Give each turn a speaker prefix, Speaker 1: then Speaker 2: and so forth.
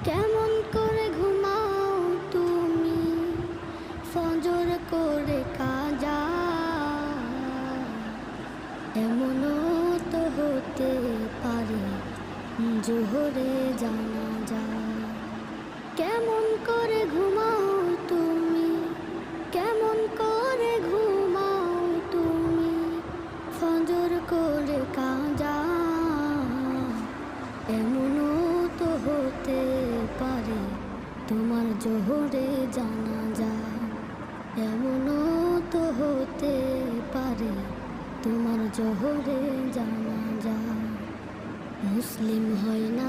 Speaker 1: কেমন করে ঘুমাও তুমি ফজর করে কাজা, এমনও তো হতে পারে জোহরে জানাজা। কেমন করে ঘুমাও তুমি, কেমন করে ঘুমাও তুমি ফজর করে কাজা, এমনও তো হতে পারে তোমার জোহরে জানাজা, এমনও তো হতে পারে তোমার জোহরে জানাজা। মুসলিম হয় না